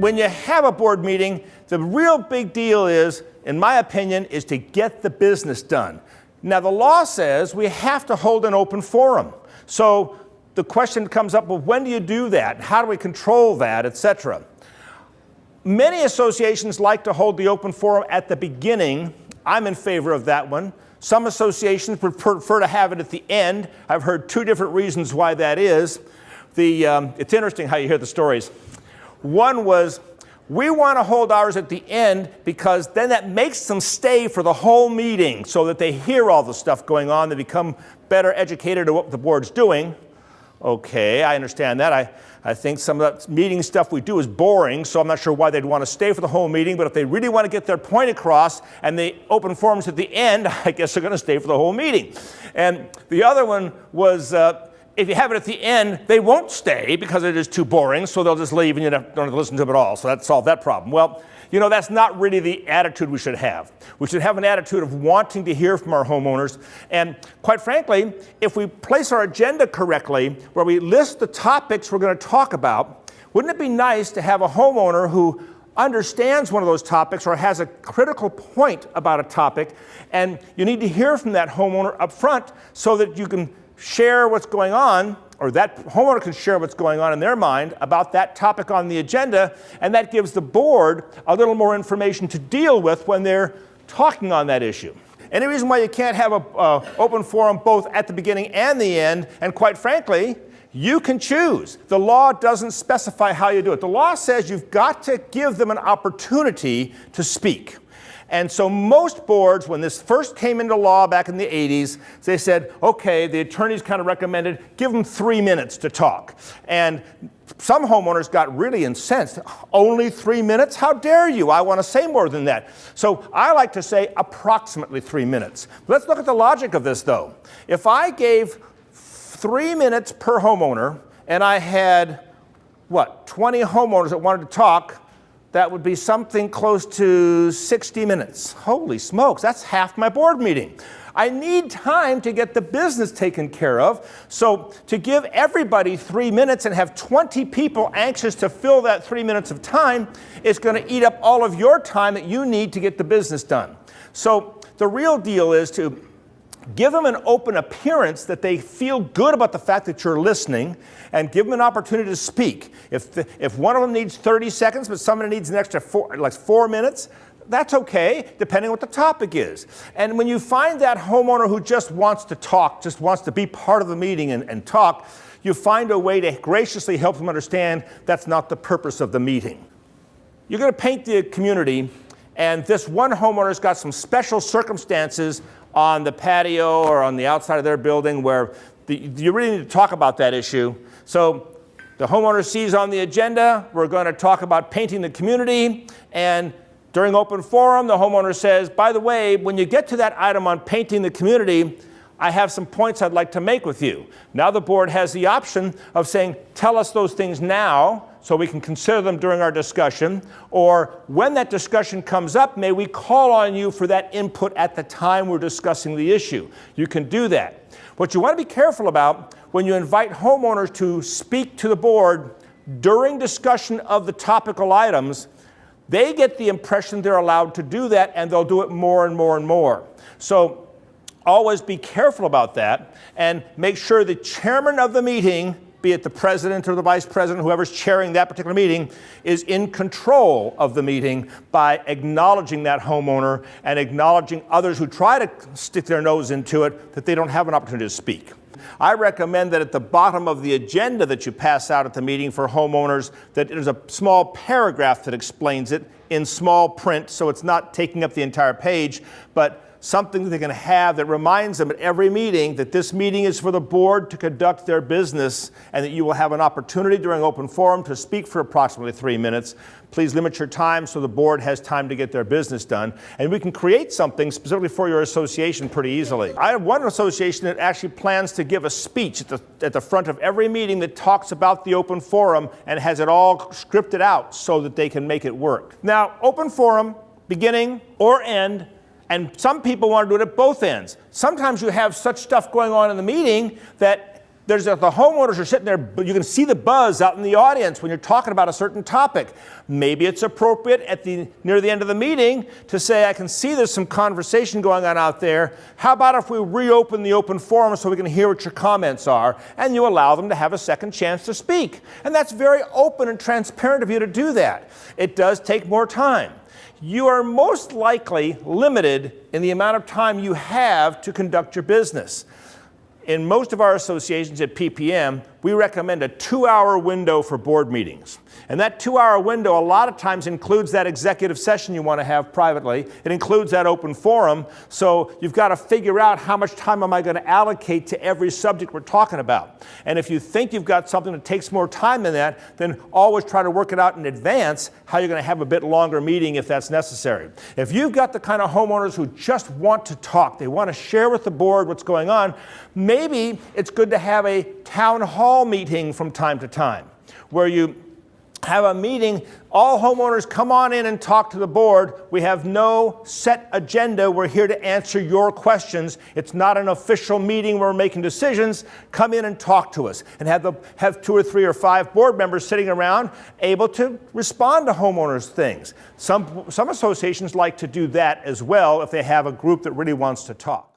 when you have a board meeting, the real big deal is, in my opinion, is to get the business done. Now, the law says we have to hold an open forum. So the question comes up, well, when do you do that? How do we control that, et cetera? Many associations like to hold the open forum at the beginning. I'm in favor of that one. Some associations prefer to have it at the end. I've heard two different reasons why that is. It's interesting how you hear the stories. One was, we want to hold ours at the end because then that makes them stay for the whole meeting so that they hear all the stuff going on. They become better educated at what the board's doing. Okay, I understand that. I think some of that meeting stuff we do is boring, so I'm not sure why they'd want to stay for the whole meeting, but if they really want to get their point across and the open forum's at the end, I guess they're going to stay for the whole meeting. And the other one was, if you have it at the end, they won't stay because it is too boring, so they'll just leave and you don't have to listen to them at all. So that solved that problem. Well, you know, that's not really the attitude we should have. We should have an attitude of wanting to hear from our homeowners. And quite frankly, if we place our agenda correctly, where we list the topics we're going to talk about, wouldn't it be nice to have a homeowner who understands one of those topics or has a critical point about a topic, and you need to hear from that homeowner up front so that you can share what's going on, or that homeowner can share what's going on in their mind about that topic on the agenda, and that gives the board a little more information to deal with when they're talking on that issue. Any reason why you can't have an open forum both at the beginning and the end, and quite frankly, you can choose. The law doesn't specify how you do it. The law says you've got to give them an opportunity to speak. And so most boards, when this first came into law back in the 80s, they said, okay, the attorneys kind of recommended, give them 3 minutes to talk. And some homeowners got really incensed. Only 3 minutes? How dare you? I want to say more than that. So I like to say approximately 3 minutes. Let's look at the logic of this, though. If I gave 3 minutes per homeowner, and I had, 20 homeowners that wanted to talk, that would be something close to 60 minutes. Holy smokes, that's half my board meeting. I need time to get the business taken care of. So to give everybody 3 minutes and have 20 people anxious to fill that 3 minutes of time is going to eat up all of your time that you need to get the business done. So the real deal is to give them an open appearance that they feel good about the fact that you're listening, and give them an opportunity to speak. If one of them needs 30 seconds, but somebody needs an extra 4 minutes, that's okay, depending on what the topic is. And when you find that homeowner who just wants to talk, just wants to be part of the meeting and talk, you find a way to graciously help them understand that's not the purpose of the meeting. You're going to paint the community, and this one homeowner's got some special circumstances on the patio or on the outside of their building where you really need to talk about that issue. So the homeowner sees on the agenda, we're going to talk about painting the community, and during open forum, the homeowner says, by the way, when you get to that item on painting the community, I have some points I'd like to make with you. Now the board has the option of saying, tell us those things now so we can consider them during our discussion, or when that discussion comes up, may we call on you for that input at the time we're discussing the issue. You can do that. What you want to be careful about when you invite homeowners to speak to the board during discussion of the topical items, they get the impression they're allowed to do that, and they'll do it more and more and more. So always be careful about that, and make sure the chairman of the meeting, be it the president or the vice president, whoever's chairing that particular meeting, is in control of the meeting by acknowledging that homeowner and acknowledging others who try to stick their nose into it, that they don't have an opportunity to speak. I recommend that at the bottom of the agenda that you pass out at the meeting for homeowners, that there's a small paragraph that explains it in small print, so it's not taking up the entire page, but something that they can have that reminds them at every meeting that this meeting is for the board to conduct their business, and that you will have an opportunity during open forum to speak for approximately 3 minutes. Please limit your time so the board has time to get their business done. And we can create something specifically for your association pretty easily. I have one association that actually plans to give a speech at the front of every meeting that talks about the open forum and has it all scripted out so that they can make it work. Now, open forum, beginning or end, and some people want to do it at both ends. Sometimes you have such stuff going on in the meeting that The homeowners are sitting there, but you can see the buzz out in the audience when you're talking about a certain topic. Maybe it's appropriate near the end of the meeting to say, I can see there's some conversation going on out there. How about if we reopen the open forum so we can hear what your comments are, and you allow them to have a second chance to speak? And that's very open and transparent of you to do that. It does take more time. You are most likely limited in the amount of time you have to conduct your business. In most of our associations at PPM, we recommend a 2-hour window for board meetings. And that 2-hour window a lot of times includes that executive session you want to have privately. It includes that open forum. So you've got to figure out how much time am I going to allocate to every subject we're talking about. And if you think you've got something that takes more time than that, then always try to work it out in advance how you're going to have a bit longer meeting if that's necessary. If you've got the kind of homeowners who just want to talk, they want to share with the board what's going on, maybe it's good to have a town hall meeting from time to time where you have a meeting, all homeowners come on in and talk to the board. We have no set agenda. We're here to answer your questions. It's not an official meeting where we're making decisions. Come in and talk to us, and have 2 or 3 or 5 board members sitting around able to respond to homeowners' things. Some associations like to do that as well if they have a group that really wants to talk.